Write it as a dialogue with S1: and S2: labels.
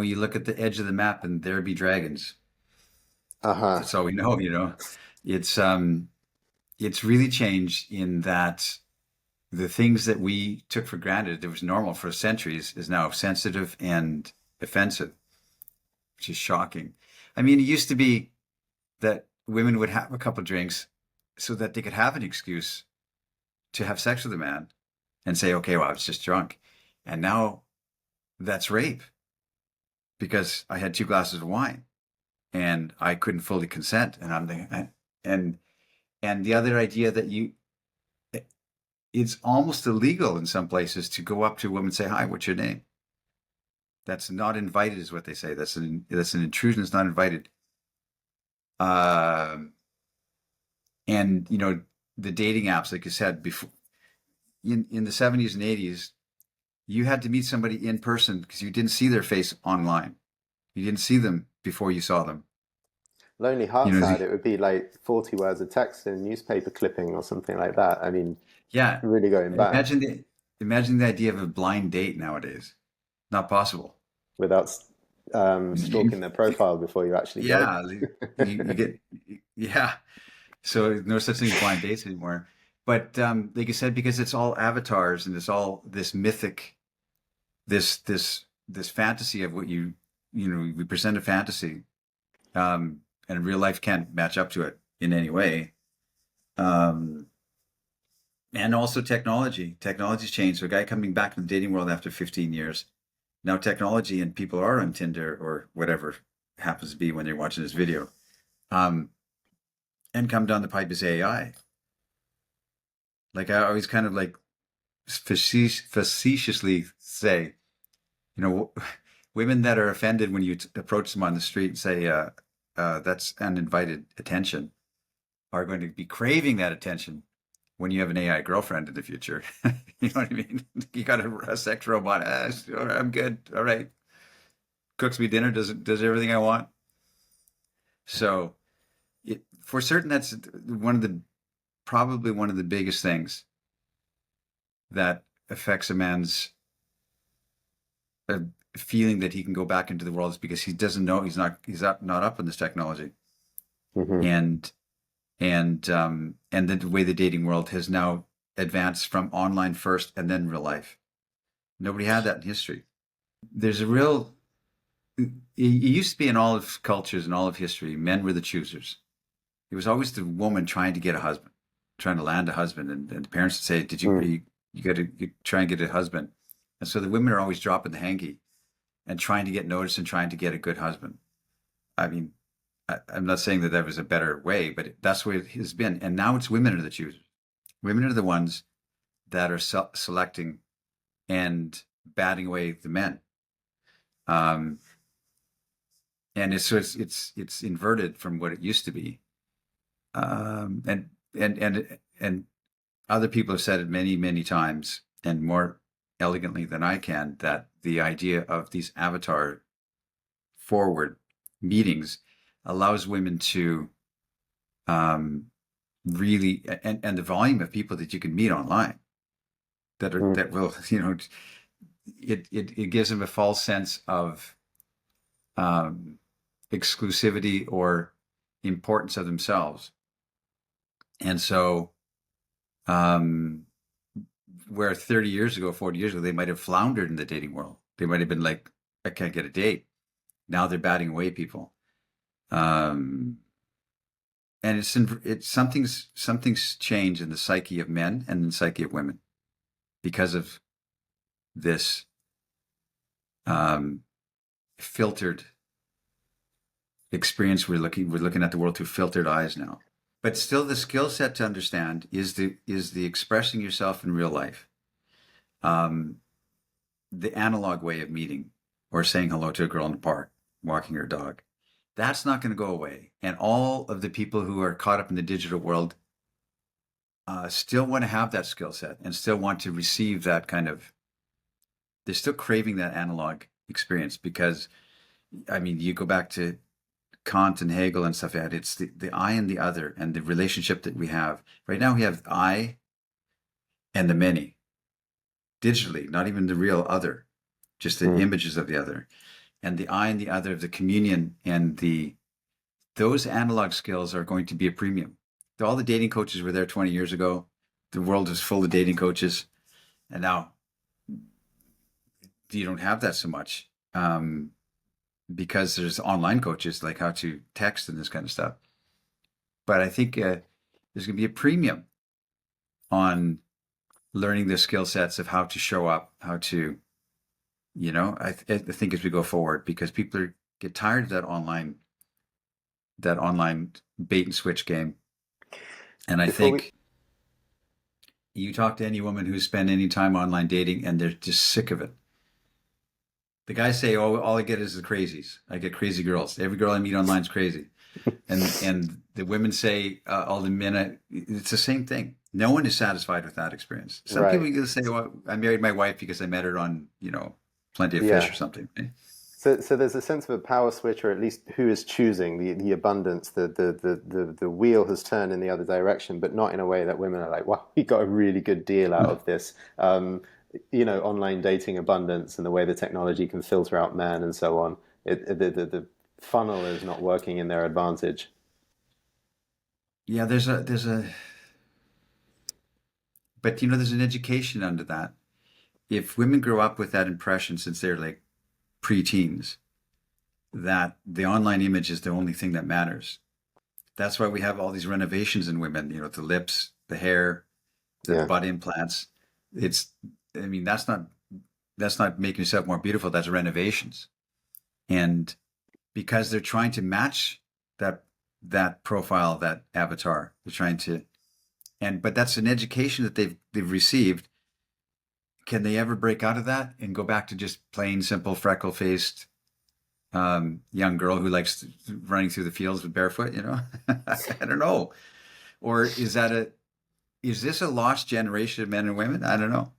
S1: You look at the edge of the map and there be dragons.
S2: Uh-huh.
S1: That's all we know. It's it's really changed in that the things that we took for granted that was normal for centuries is now sensitive and offensive, which is shocking. I mean, it used to be that women would have a couple of drinks so that they could have an excuse to have sex with a man and say, okay, well, I was just drunk. And now that's rape because I had two glasses of wine and I couldn't fully consent. And and the other idea that it's almost illegal in some places to go up to a woman and say, hi, what's your name? That's not invited, is what they say. That's an intrusion. It's not invited. Um, and the dating apps, like you said before, in the 70s and 80s, you had to meet somebody in person because you didn't see their face online. You didn't see them before you saw them.
S2: Lonely
S1: You
S2: Heart
S1: know,
S2: Side, it would be like 40 words of text in a newspaper clipping or something like that. I mean,
S1: yeah.
S2: really going back
S1: Imagine the idea of a blind date nowadays. Not possible.
S2: without
S1: You-
S2: stalking their profile before you actually go.
S1: yeah, you get yeah. So no such thing as blind dates anymore. But like you said, because it's all avatars and it's all this mythic, this fantasy of what we present a fantasy, and real life can't match up to it in any way. Um, and also technology. Technology's changed. So a guy coming back to the dating world after 15 years. Now technology and people are on Tinder or whatever happens to be when they're watching this video. Um, and come down the pipe is AI. Like I always kind of like facetiously say, you know, women that are offended when you approach them on the street and say, that's uninvited attention, are going to be craving that attention when you have an AI girlfriend in the future. You know what I mean? You got a sex robot. I'm good. All right. Cooks me dinner. Does everything I want. So for certain, that's probably one of the biggest things that affects a man's uh, feeling that he can go back into the world is because he doesn't know not up on this technology
S2: Hmm.
S1: and and the way the dating world has now advanced from online first and then real life. Nobody had that in history. There's a real it used to be in all of cultures and all of history, men were the choosers. It was always the woman trying to get a husband, trying to land a husband, and the parents would say, "Did you got to try and get a husband?" And so the women are always dropping the hanky and trying to get noticed and trying to get a good husband. I mean, I'm not saying that that was a better way, but that's the way it has been. And now it's women are the choosers. Women are the ones that are selecting and batting away the men. Um, and it's inverted from what it used to be. And other people have said it many times and more elegantly than I can that the idea of these avatar forward meetings allows women to um, really and the volume of people that you can meet online that will it gives them a false sense of um, exclusivity or importance of themselves. And so um, where 30 years ago, 40 years ago, they might have floundered in the dating world. They might have been like, I can't get a date. Now they're batting away people. Um, and it's something's changed in the psyche of men and the psyche of women because of this um, filtered experience. We're looking at the world through filtered eyes now. But still, the skill set to understand is the expressing yourself in real life, um, the analog way of meeting or saying hello to a girl in the park, walking her dog. That's not going to go away. And all of the people who are caught up in the digital world still want to have that skill set and still want to receive that kind of. They're still craving that analog experience because, I mean, you go back to Kant and Hegel and stuff like that. It's the I and the other and the relationship that we have. Right now, we have I and the many digitally, not even the real other, just the images of the other. and the I and the other, the communion and those analog skills are going to be a premium. All the dating coaches were there 20 years ago. The world is full of dating coaches, and now you don't have that so much, because there's online coaches like how to text and this kind of stuff. But I think there's going to be a premium on learning the skill sets of how to show up, how to, I think as we go forward, because people get tired of that online bait and switch game. And I
S2: Before we,
S1: think you talk to any woman who's spent any time online dating and they're just sick of it. The guys say, "Oh, all I get is the crazies. I get crazy girls. Every girl I meet online is crazy." And the women say, "All the men." It's the same thing. No one is satisfied with that experience. Some
S2: right.
S1: people will say, "Well, I married my wife because I met her on Plenty of Fish
S2: Yeah.
S1: or something." Right?
S2: So there's a sense of a power switch, or at least who is choosing the abundance. The wheel has turned in the other direction, but not in a way that women are like, "Wow, we got a really good deal out of this." Online dating abundance and the way the technology can filter out men and so on. The funnel is not working in their advantage.
S1: Yeah, but there's an education under that. If women grow up with that impression since they're like preteens, that the online image is the only thing that matters. That's why we have all these renovations in women, the lips, the hair, the
S2: Yeah,
S1: butt implants. It's, I mean, that's not making yourself more beautiful. That's renovations. And because they're trying to match that profile, that avatar, they're trying to, but that's an education that they've received. Can they ever break out of that and go back to just plain simple freckle faced young girl who likes running through the fields with barefoot? I don't know. Or is this a lost generation of men and women? I don't know.